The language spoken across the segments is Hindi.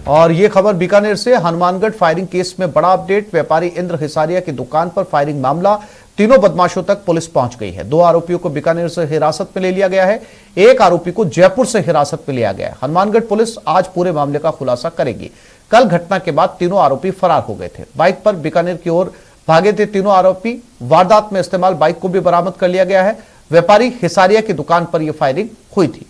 और ये खबर बीकानेर से, हनुमानगढ़ फायरिंग केस में बड़ा अपडेट। व्यापारी इंद्र हिसारिया की दुकान पर फायरिंग मामला, तीनों बदमाशों तक पुलिस पहुंच गई है। 2 आरोपियों को बीकानेर से हिरासत में ले लिया गया है, 1 आरोपी को जयपुर से हिरासत में लिया गया है। हनुमानगढ़ पुलिस आज पूरे मामले का खुलासा करेगी। कल घटना के बाद तीनों आरोपी फरार हो गए थे। बाइक पर बीकानेर की ओर भागे थे तीनों आरोपी। वारदात में इस्तेमाल बाइक को भी बरामद कर लिया गया है। व्यापारी हिसारिया की दुकान पर यह फायरिंग हुई थी।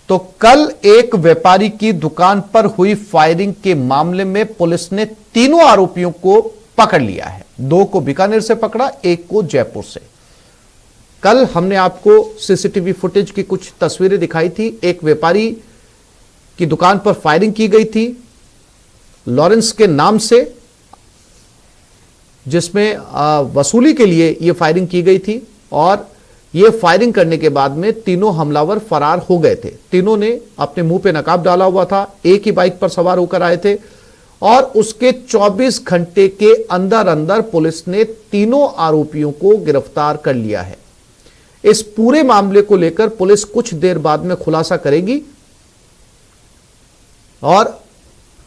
तो कल एक व्यापारी की दुकान पर हुई फायरिंग के मामले में पुलिस ने तीनों आरोपियों को पकड़ लिया है। 2 को बीकानेर से पकड़ा, 1 को जयपुर से। कल हमने आपको सीसीटीवी फुटेज की कुछ तस्वीरें दिखाई थी। एक व्यापारी की दुकान पर फायरिंग की गई थी लॉरेंस के नाम से, जिसमें वसूली के लिए यह फायरिंग की गई थी। और ये फायरिंग करने के बाद में तीनों हमलावर फरार हो गए थे। तीनों ने अपने मुंह पे नकाब डाला हुआ था, एक ही बाइक पर सवार होकर आए थे। और उसके 24 घंटे के अंदर अंदर पुलिस ने तीनों आरोपियों को गिरफ्तार कर लिया है। इस पूरे मामले को लेकर पुलिस कुछ देर बाद में खुलासा करेगी और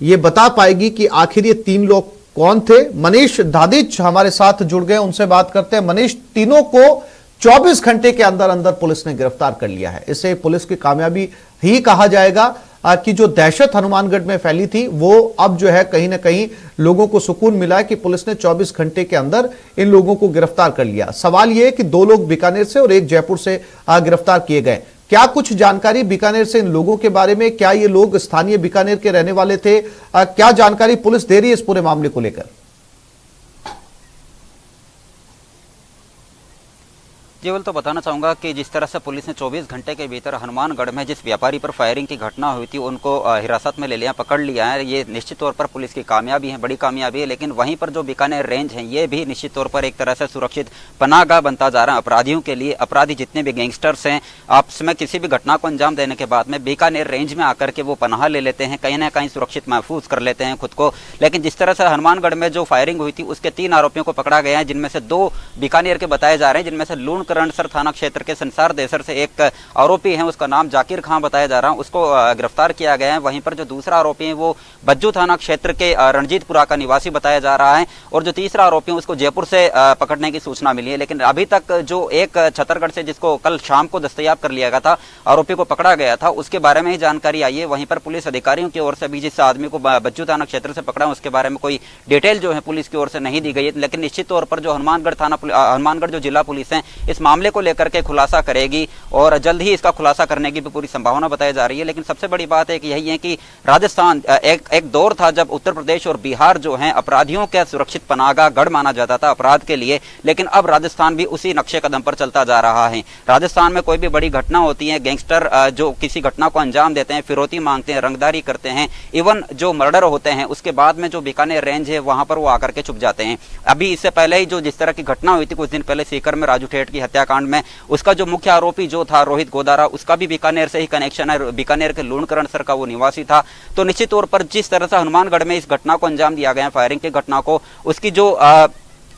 यह बता पाएगी कि आखिर ये 3 लोग कौन थे। मनीष दादिच हमारे साथ जुड़ गए, उनसे बात करते हैं। मनीष, तीनों को 24 घंटे के अंदर अंदर पुलिस ने गिरफ्तार कर लिया है। इसे पुलिस की कामयाबी ही कहा जाएगा कि जो दहशत हनुमानगढ़ में फैली थी वो अब जो है कहीं ना कहीं लोगों को सुकून मिला है कि पुलिस ने 24 घंटे के अंदर इन लोगों को गिरफ्तार कर लिया। सवाल यह है कि 2 लोग बीकानेर से और 1 जयपुर से गिरफ्तार किए गए। क्या कुछ जानकारी बीकानेर से इन लोगों के बारे में? क्या ये लोग स्थानीय बीकानेर के रहने वाले थे? क्या जानकारी पुलिस दे रही है इस पूरे मामले को लेकर? केवल तो बताना चाहूँगा कि जिस तरह से पुलिस ने 24 घंटे के भीतर हनुमानगढ़ में जिस व्यापारी पर फायरिंग की घटना हुई थी उनको हिरासत में ले लिया, पकड़ लिया है, ये निश्चित तौर पर पुलिस की कामयाबी है, बड़ी कामयाबी है। लेकिन वहीं पर जो बीकानेर रेंज है ये भी निश्चित तौर पर एक तरह से सुरक्षित पनाहगाह बनता जा रहा है अपराधियों के लिए। अपराधी जितने भी गैंगस्टर्स हैं आपस में किसी भी घटना को अंजाम देने के बाद में बीकानेर रेंज में आकर के वो पनाह ले लेते हैं, कहीं ना कहीं सुरक्षित महफूज कर लेते हैं खुद को। लेकिन जिस तरह से हनुमानगढ़ में जो फायरिंग हुई थी उसके 3 आरोपियों को पकड़ा गया है, जिनमें से 2 बीकानेर के बताए जा रहे हैं, जिनमें से लूणकरणसर थाना क्षेत्र के संसार देसर से एक आरोपी है, उसका नाम जाकिर खान बताया जा रहा है, उसको गिरफ्तार किया गया है। वहीं पर जो दूसरा आरोपी है वो बज्जू थाना क्षेत्र के रणजीतपुरा का निवासी बताया जा रहा है। और जो तीसरा आरोपी है उसको जयपुर से पकड़ने की सूचना मिली है। लेकिन अभी तक जो एक छत्तीसगढ़ से जिसको कल शाम को दस्तयाब कर लिया गया था, आरोपी को पकड़ा गया था, उसके बारे में ही जानकारी आई है। वहीं पर पुलिस अधिकारियों की ओर से भी जिस आदमी को बज्जू थाना क्षेत्र से पकड़ा उसके बारे में कोई डिटेल जो है पुलिस की ओर से नहीं दी गई है। लेकिन निश्चित तौर पर जो हनुमानगढ़ जो जिला पुलिस है इस मामले को लेकर के खुलासा करेगी और जल्द ही इसका खुलासा करने की भी पूरी संभावना बताई जा रही है। लेकिन सबसे बड़ी बात एक यही है कि राजस्थान एक दौर था जब उत्तर प्रदेश और बिहार जो हैं अपराधियों का सुरक्षित पनाहगाह गढ़ माना जाता था अपराध के लिए। लेकिन अब राजस्थान भी उसी नक्शे कदम पर चलता जा रहा है। राजस्थान में कोई भी बड़ी घटना होती है, गैंगस्टर जो किसी घटना को अंजाम देते हैं, फिरौती मांगते हैं, रंगदारी करते हैं, इवन जो मर्डर होते हैं, उसके बाद में जो बीकानेर रेंज है वहां पर वो आकर के छुप जाते हैं। अभी इससे पहले ही जो जिस तरह की घटना हुई थी कुछ दिन पहले सीकर में राजू ठेठ की हत्याकांड में, उसका जो मुख्य आरोपी जो था रोहित गोदारा, उसका भी बीकानेर से ही कनेक्शन है, बीकानेर के लूणकरणसर का वो निवासी था। तो निश्चित तौर पर जिस तरह से हनुमानगढ़ में इस घटना को अंजाम दिया गया, फायरिंग की घटना को, उसकी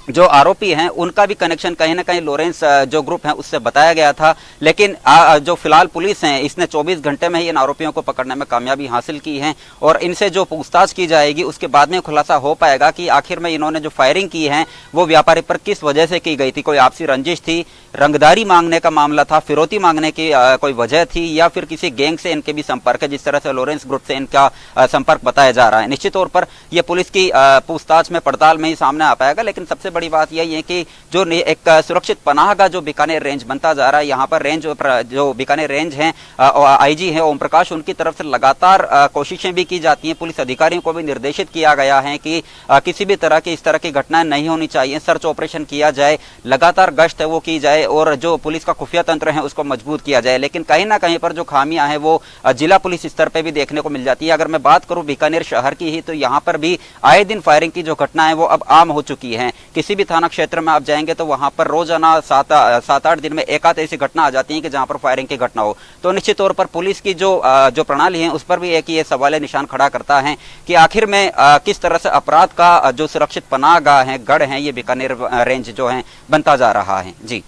जो आरोपी हैं उनका भी कनेक्शन कहीं ना कहीं लॉरेंस जो ग्रुप है उससे बताया गया था। लेकिन जो फिलहाल पुलिस है इसने 24 घंटे में ही इन आरोपियों को पकड़ने में कामयाबी हासिल की है और इनसे जो पूछताछ की जाएगी उसके बाद में खुलासा हो पाएगा कि आखिर में इन्होंने जो फायरिंग की है वो व्यापारी पर किस वजह से की गई थी। कोई आपसी रंजिश थी, रंगदारी मांगने का मामला था, फिरौती मांगने की कोई वजह थी, या फिर किसी गैंग से इनके भी संपर्क है, जिस तरह से लॉरेंस ग्रुप से इनका संपर्क बताया जा रहा है। निश्चित तौर पर यह पुलिस की पूछताछ में पड़ताल में ही सामने आ पाएगा। लेकिन सबसे बड़ी बात यही है कि जो एक सुरक्षित पनाहगाह जो बीकानेर रेंज बनता जा रहा है, यहाँ पर रेंज जो बीकानेर रेंज है आईजी है ओम प्रकाश, उनकी तरफ से लगातार कोशिशें भी की जाती हैं। पुलिस अधिकारियों को भी निर्देशित किया गया है कि किसी भी तरह की इस तरह की घटनाएं नहीं होनी चाहिए, सर्च ऑपरेशन किया जाए, लगातार गश्त है वो की जाए और जो पुलिस का खुफिया तंत्र है उसको मजबूत किया जाए। लेकिन कहीं ना कहीं पर जो खामियां हैं वो जिला पुलिस स्तर पर भी देखने को मिल जाती है। अगर मैं बात करूं बीकानेर शहर की ही, तो यहाँ पर भी आए दिन फायरिंग की जो घटना है वो अब आम हो चुकी है। किसी भी थाना क्षेत्र में आप जाएंगे तो वहां पर रोजाना 7-8 दिन में एक आध ऐसी घटना आ जाती है कि जहां पर फायरिंग की घटना हो। तो निश्चित तौर पर पुलिस की जो प्रणाली है उस पर भी एक ये सवाल निशान खड़ा करता है कि आखिर में किस तरह से अपराध का जो सुरक्षित पनाहगाह है, गढ़ है, ये बीकानेर रेंज जो है बनता जा रहा है। जी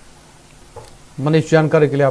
मनीष, जानकारी के लिए